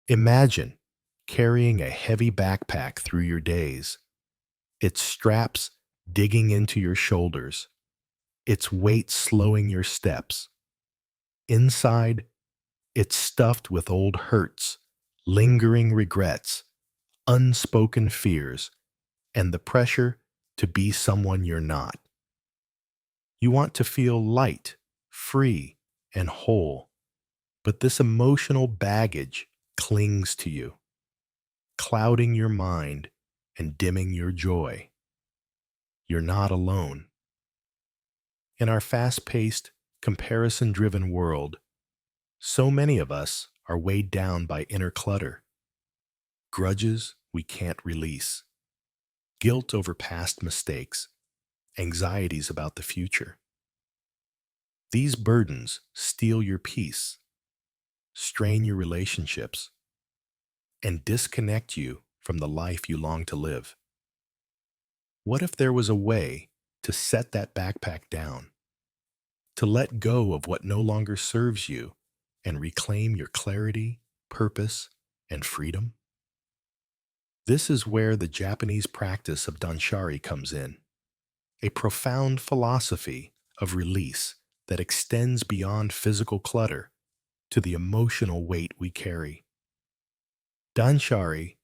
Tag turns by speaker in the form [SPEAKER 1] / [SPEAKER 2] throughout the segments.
[SPEAKER 1] Imagine carrying a heavy backpack through your days, its straps digging into your shoulders, its weight slowing your steps. Inside, it's stuffed with old hurts, lingering regrets, unspoken fears, and the pressure to be someone you're not. You want to feel light, free, and whole, but this emotional baggage clings to you, clouding your mind and dimming your joy. You're not alone. In our fast-paced, comparison-driven world, so many of us are weighed down by inner clutter, grudges we can't release, guilt over past mistakes, anxieties about the future. These burdens steal your peace, strain your relationships, and disconnect you from the life you long to live. What if there was a way to set that backpack down, to let go of what no longer serves you and reclaim your clarity, purpose, and freedom? This is where the Japanese practice of Danshari comes in, a profound philosophy of release that extends beyond physical clutter to the emotional weight we carry. Danshari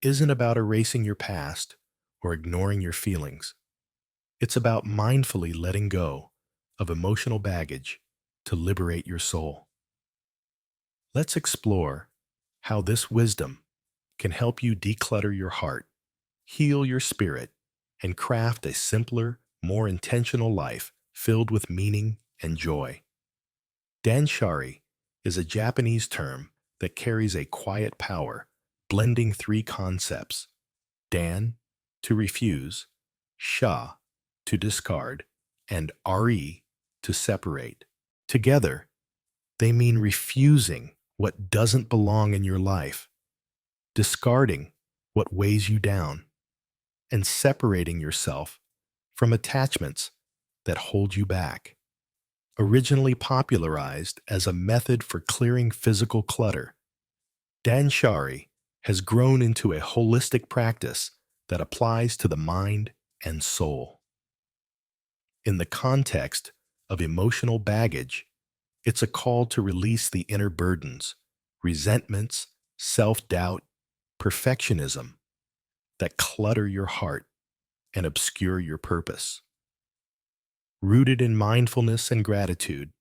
[SPEAKER 1] isn't about erasing your past or ignoring your feelings. It's about mindfully letting go of emotional baggage to liberate your soul. Let's explore how this wisdom can help you declutter your heart, heal your spirit, and craft a simpler, more intentional life filled with meaning and joy. Danshari is a Japanese term that carries a quiet power, blending three concepts: Dan, to refuse; Sha, to discard; and Ari, to separate. Together, they mean refusing what doesn't belong in your life, discarding what weighs you down, and separating yourself from attachments that hold you back. Originally popularized as a method for clearing physical clutter, Danshari has grown into a holistic practice that applies to the mind and soul. In the context of emotional baggage, it's a call to release the inner burdens, resentments, self-doubt, perfectionism that clutter your heart and obscure your purpose. Rooted in mindfulness and gratitude,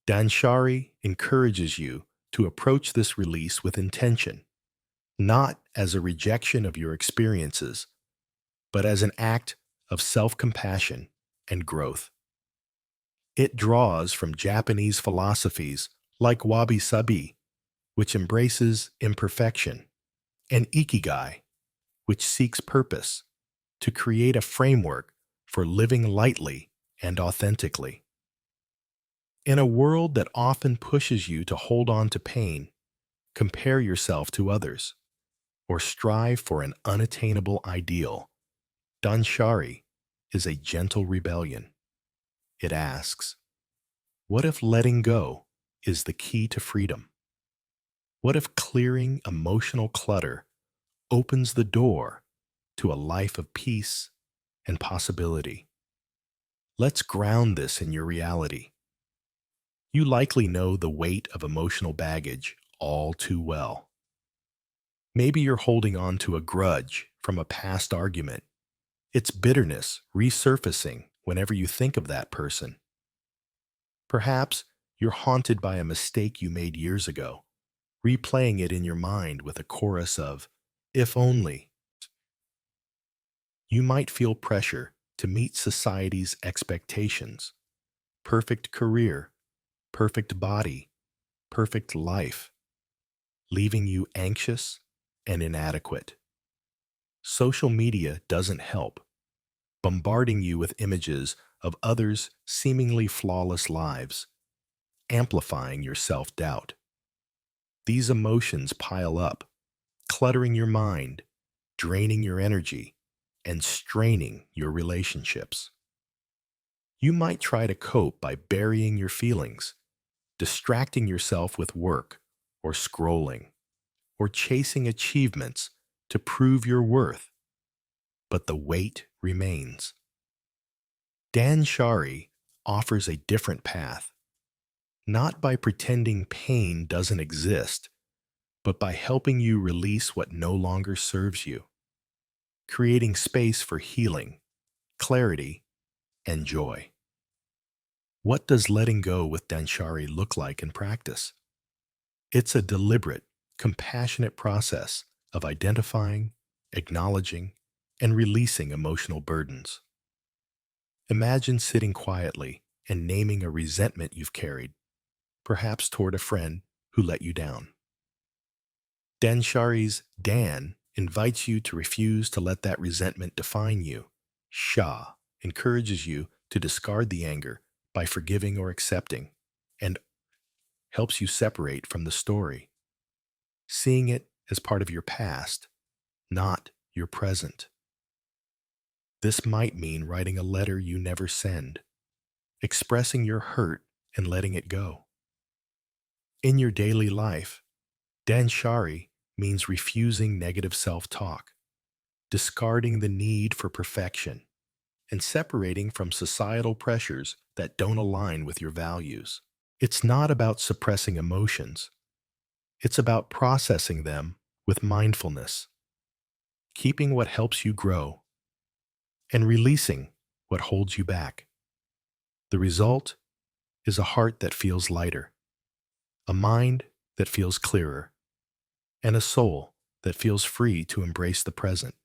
[SPEAKER 1] Danshari encourages you to approach this release with intention, not as a rejection of your experiences, but as an act of self-compassion and growth. It draws from Japanese philosophies like wabi-sabi, which embraces imperfection, and ikigai, which seeks purpose, to create a framework for living lightly and authentically. In a world that often pushes you to hold on to pain, compare yourself to others, or strive for an unattainable ideal, Danshari is a gentle rebellion. It asks, what if letting go is the key to freedom? What if clearing emotional clutter opens the door to a life of peace and possibility? Let's ground this in your reality. You likely know the weight of emotional baggage all too well. Maybe you're holding on to a grudge from a past argument, its bitterness resurfacing whenever you think of that person. Perhaps you're haunted by a mistake you made years ago, replaying it in your mind with a chorus of, if only. You might feel pressure to meet society's expectations: perfect career, perfect body, perfect life, leaving you anxious and inadequate. Social media doesn't help, bombarding you with images of others' seemingly flawless lives, amplifying your self-doubt. These emotions pile up, cluttering your mind, draining your energy, and straining your relationships. You might try to cope by burying your feelings, distracting yourself with work or scrolling, or chasing achievements to prove your worth, but the weight remains. Danshari offers a different path, not by pretending pain doesn't exist, but by helping you release what no longer serves you, creating space for healing, clarity, and joy. What does letting go with Danshari look like in practice? It's a deliberate, compassionate process of identifying, acknowledging, and releasing emotional burdens. Imagine sitting quietly and naming a resentment you've carried, perhaps toward a friend who let you down. Danshari's Dan invites you to refuse to let that resentment define you. Shah encourages you to discard the anger by forgiving or accepting, and helps you separate from the story, seeing it as part of your past, not your present. This might mean writing a letter you never send, expressing your hurt and letting it go. In your daily life, Danshari means refusing negative self-talk, discarding the need for perfection, and separating from societal pressures that don't align with your values. It's not about suppressing emotions. It's about processing them with mindfulness, keeping what helps you grow, and releasing what holds you back. The result is a heart that feels lighter, a mind that feels clearer, and a soul that feels free to embrace the present.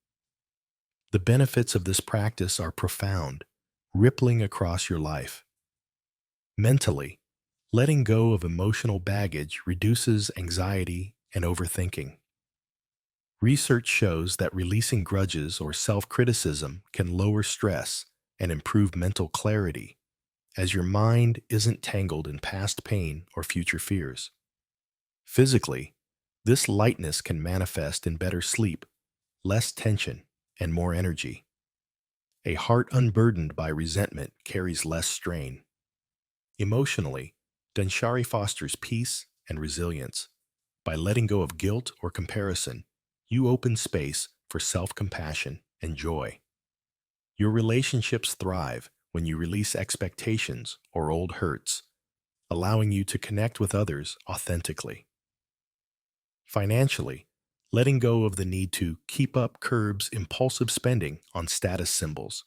[SPEAKER 1] The benefits of this practice are profound, rippling across your life. Mentally, letting go of emotional baggage reduces anxiety and overthinking. Research shows that releasing grudges or self-criticism can lower stress and improve mental clarity, as your mind isn't tangled in past pain or future fears. Physically, this lightness can manifest in better sleep, less tension, and more energy. A heart unburdened by resentment carries less strain. Emotionally, Danshari fosters peace and resilience. By letting go of guilt or comparison, you open space for self-compassion and joy. Your relationships thrive when you release expectations or old hurts, allowing you to connect with others authentically. Financially, letting go of the need to keep up curbs impulsive spending on status symbols,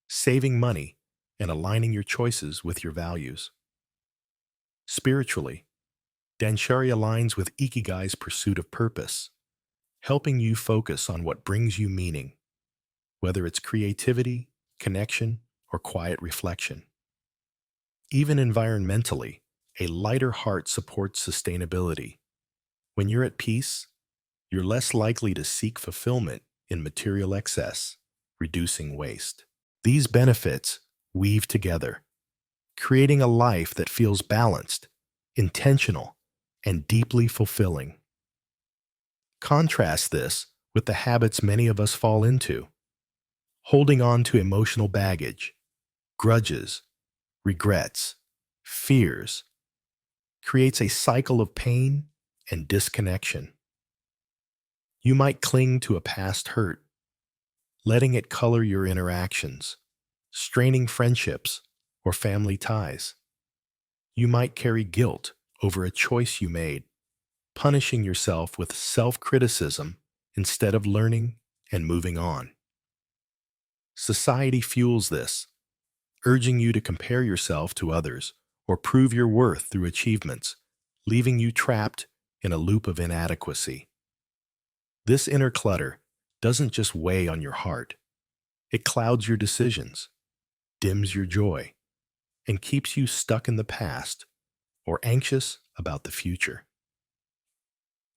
[SPEAKER 1] saving money, and aligning your choices with your values. Spiritually, Danshari aligns with Ikigai's pursuit of purpose, helping you focus on what brings you meaning, whether it's creativity, connection, or quiet reflection. Even environmentally, a lighter heart supports sustainability. When you're at peace, you're less likely to seek fulfillment in material excess, reducing waste. These benefits weave together, creating a life that feels balanced, intentional, and deeply fulfilling. Contrast this with the habits many of us fall into: holding on to emotional baggage, grudges, regrets, fears, creates a cycle of pain and disconnection. You might cling to a past hurt, letting it color your interactions, straining friendships or family ties. You might carry guilt over a choice you made, punishing yourself with self-criticism instead of learning and moving on. Society fuels this, urging you to compare yourself to others or prove your worth through achievements, leaving you trapped in a loop of inadequacy. This inner clutter doesn't just weigh on your heart. It clouds your decisions, dims your joy, and keeps you stuck in the past or anxious about the future.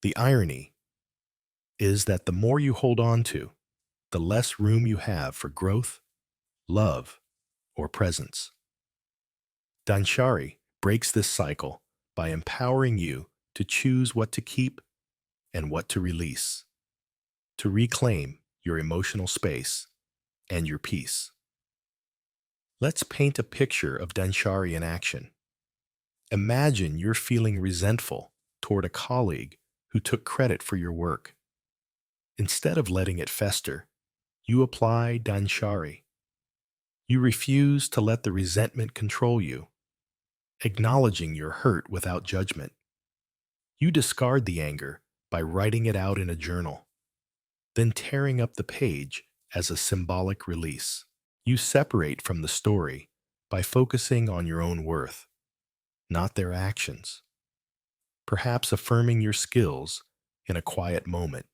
[SPEAKER 1] The irony is that the more you hold on to, the less room you have for growth, love, or presence. Danshari breaks this cycle by empowering you to choose what to keep and what to release, to reclaim your emotional space and your peace. Let's paint a picture of Danshari in action. Imagine you're feeling resentful toward a colleague who took credit for your work. Instead of letting it fester, you apply Danshari. You refuse to let the resentment control you, acknowledging your hurt without judgment. You discard the anger by writing it out in a journal, then tearing up the page as a symbolic release. You separate from the story by focusing on your own worth, not their actions. Perhaps affirming your skills in a quiet moment.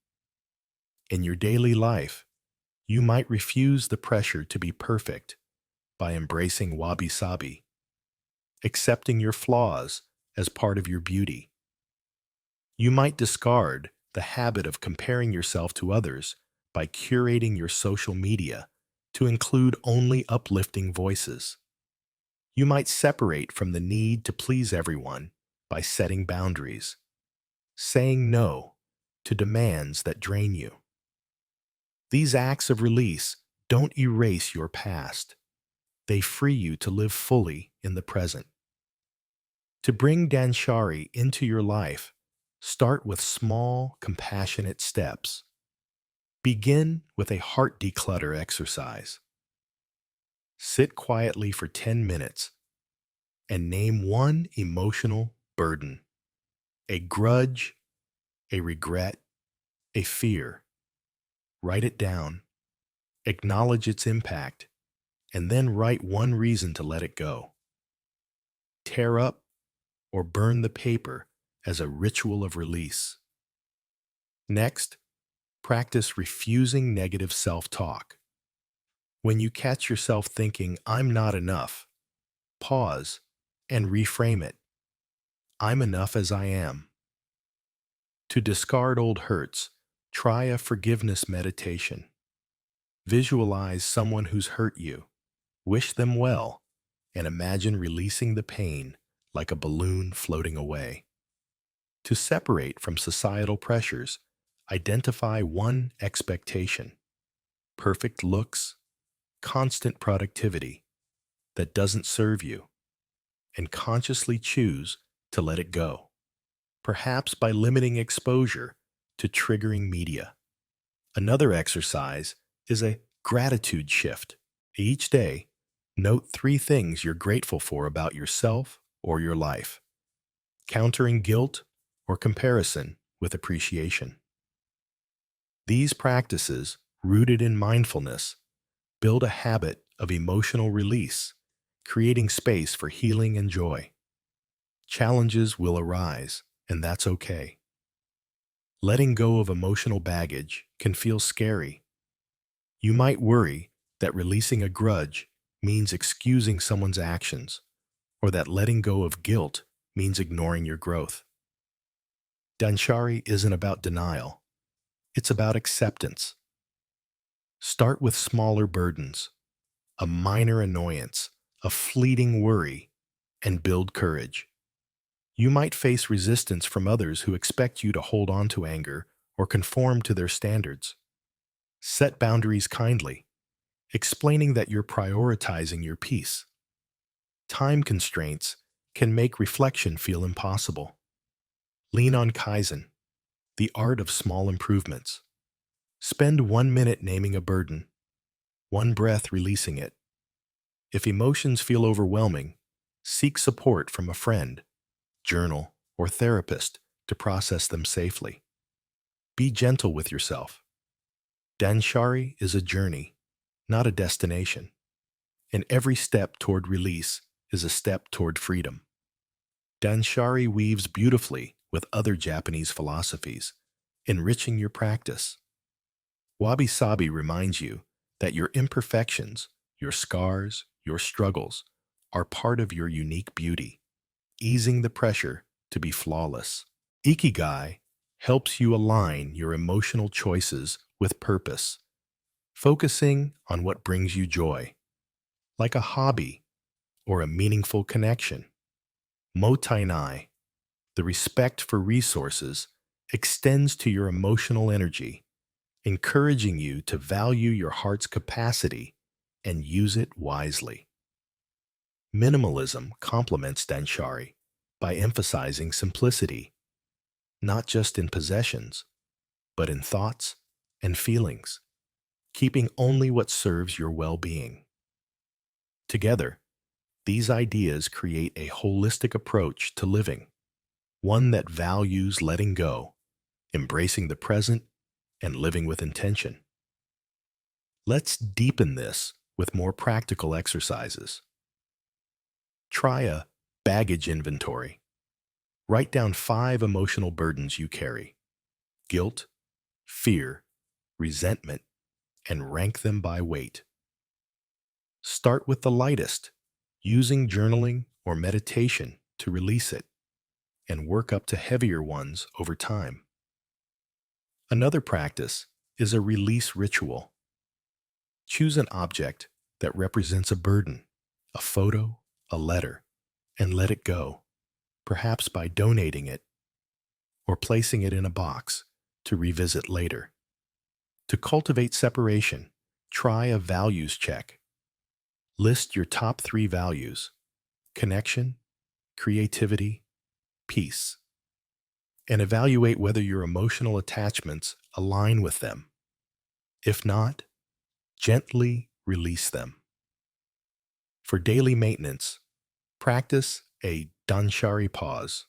[SPEAKER 1] In your daily life, you might refuse the pressure to be perfect by embracing wabi-sabi, accepting your flaws as part of your beauty. You might discard the habit of comparing yourself to others by curating your social media to include only uplifting voices. You might separate from the need to please everyone by setting boundaries, saying no to demands that drain you. These acts of release don't erase your past. They free you to live fully in the present. To bring Danshari into your life, start with small, compassionate steps. Begin with a heart declutter exercise. Sit quietly for 10 minutes and name one emotional burden, a grudge, a regret, a fear. Write it down, acknowledge its impact, and then write one reason to let it go. Tear up or burn the paper as a ritual of release. Next, practice refusing negative self-talk. When you catch yourself thinking, "I'm not enough," pause and reframe it. "I'm enough as I am." To discard old hurts, try a forgiveness meditation. Visualize someone who's hurt you, wish them well, and imagine releasing the pain like a balloon floating away. To separate from societal pressures, identify one expectation: perfect looks, constant productivity that doesn't serve you, and consciously choose to let it go, perhaps by limiting exposure to triggering media. Another exercise is a gratitude shift. Each day, note 3 things you're grateful for about yourself or your life, countering guilt or comparison with appreciation. These practices, rooted in mindfulness, build a habit of emotional release, creating space for healing and joy. Challenges will arise, and that's okay. Letting go of emotional baggage can feel scary. You might worry that releasing a grudge means excusing someone's actions, or that letting go of guilt means ignoring your growth. Danshari isn't about denial. It's about acceptance. Start with smaller burdens, a minor annoyance, a fleeting worry, and build courage. You might face resistance from others who expect you to hold on to anger or conform to their standards. Set boundaries kindly, explaining that you're prioritizing your peace. Time constraints can make reflection feel impossible. Lean on Kaizen, the art of small improvements. Spend 1 minute naming a burden, 1 breath releasing it. If emotions feel overwhelming, seek support from a friend, journal, or therapist to process them safely. Be gentle with yourself. Danshari is a journey, not a destination, and every step toward release is a step toward freedom. Danshari weaves beautifully with other Japanese philosophies, enriching your practice. Wabi-sabi reminds you that your imperfections, your scars, your struggles are part of your unique beauty, easing the pressure to be flawless. Ikigai helps you align your emotional choices with purpose, focusing on what brings you joy, like a hobby or a meaningful connection. Motainai, the respect for resources, extends to your emotional energy, encouraging you to value your heart's capacity and use it wisely. Minimalism complements Danshari by emphasizing simplicity. not just in possessions, but in thoughts and feelings, keeping only what serves your well-being. Together, these ideas create a holistic approach to living, one that values letting go, embracing the present, and living with intention. Let's deepen this with more practical exercises. Try a baggage inventory. Write down 5 emotional burdens you carry: guilt, fear, resentment, and rank them by weight. Start with the lightest, using journaling or meditation to release it, and work up to heavier ones over time. Another practice is a release ritual. Choose an object that represents a burden, a photo, a letter, and let it go, perhaps by donating it or placing it in a box to revisit later. To cultivate separation, try a values check. List your top 3 values: connection, creativity, peace, and evaluate whether your emotional attachments align with them. If not, gently release them. For daily maintenance, practice a Danshari pause.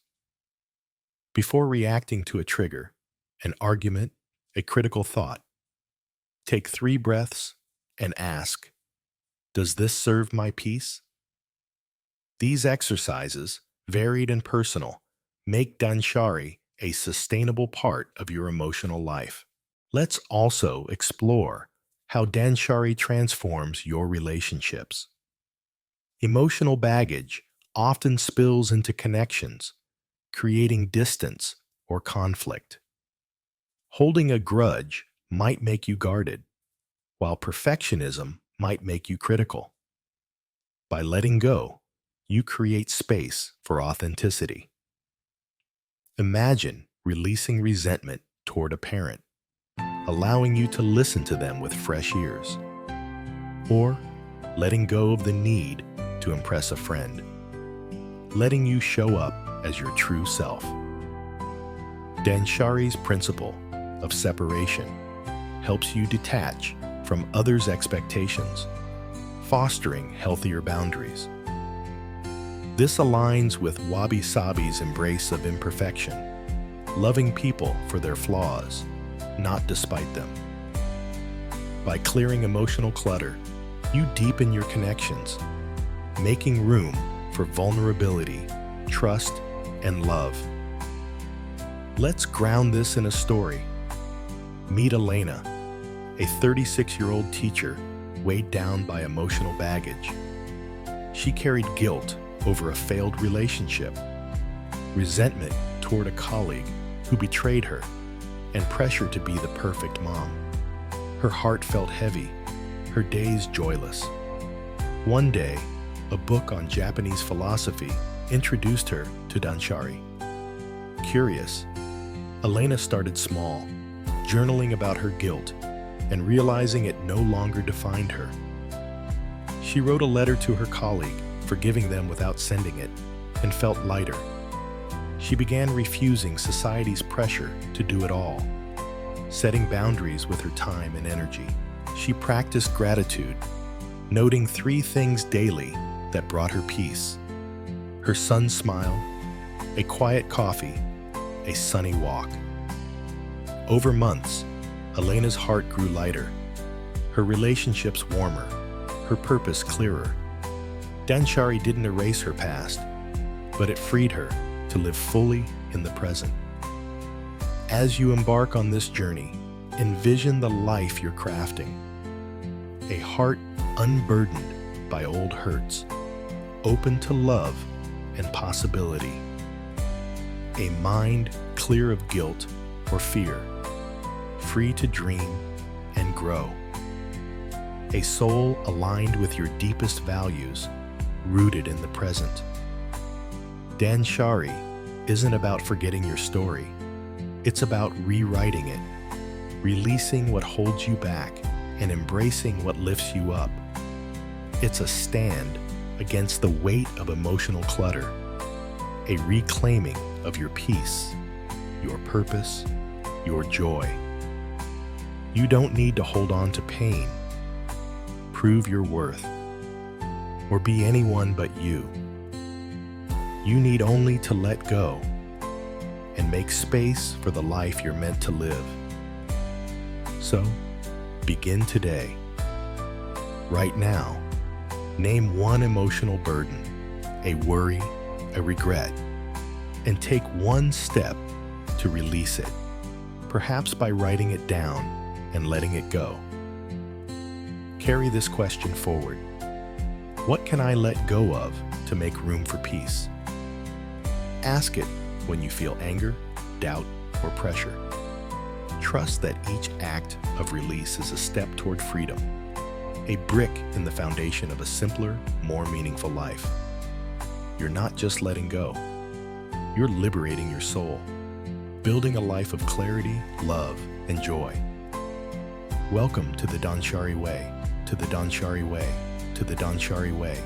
[SPEAKER 1] Before reacting to a trigger, an argument, a critical thought, take 3 breaths and ask, does this serve my peace? These exercises, varied and personal, make Danshari a sustainable part of your emotional life. Let's also explore how Danshari transforms your relationships. Emotional baggage often spills into connections, creating distance or conflict. Holding a grudge might make you guarded, while perfectionism might make you critical. By letting go, you create space for authenticity. Imagine releasing resentment toward a parent, allowing you to listen to them with fresh ears. Or letting go of the need to impress a friend, letting you show up as your true self. Danshari's principle of separation helps you detach from others' expectations, fostering healthier boundaries. This aligns with Wabi Sabi's embrace of imperfection, loving people for their flaws, not despite them. By clearing emotional clutter, you deepen your connections, making room for vulnerability, trust, and love. Let's ground this in a story. Meet Elena, a 36-year-old teacher weighed down by emotional baggage. She carried guilt over a failed relationship, resentment toward a colleague who betrayed her, and pressure to be the perfect mom. Her heart felt heavy, her days joyless. One day, a book on Japanese philosophy introduced her to Danshari. Curious, Elena started small, journaling about her guilt and realizing it no longer defined her. She wrote a letter to her colleague, forgiving them without sending it, and felt lighter. She began refusing society's pressure to do it all, setting boundaries with her time and energy. She practiced gratitude, noting 3 things daily that brought her peace: her son's smile, a quiet coffee, a sunny walk. Over months, Elena's heart grew lighter, her relationships warmer, her purpose clearer. Danshari didn't erase her past, but it freed her to live fully in the present. As you embark on this journey, envision the life you're crafting. A heart unburdened by old hurts, open to love and possibility. A mind clear of guilt or fear, free to dream and grow. A soul aligned with your deepest values, rooted in the present. Danshari isn't about forgetting your story. It's about rewriting it, releasing what holds you back, and embracing what lifts you up. It's a stand against the weight of emotional clutter, a reclaiming of your peace, your purpose, your joy. You don't need to hold on to pain, prove your worth, or be anyone but you. You need only to let go and make space for the life you're meant to live. So, begin today. Right now, name one emotional burden, a worry, a regret, and take one step to release it, perhaps by writing it down and letting it go. Carry this question forward. What can I let go of to make room for peace? Ask it when you feel anger, doubt, or pressure. Trust that each act of release is a step toward freedom, a brick in the foundation of a simpler, more meaningful life. You're not just letting go. You're liberating your soul, building a life of clarity, love, and joy. Welcome to the Danshari way, to the Danshari way, to the Danshari way.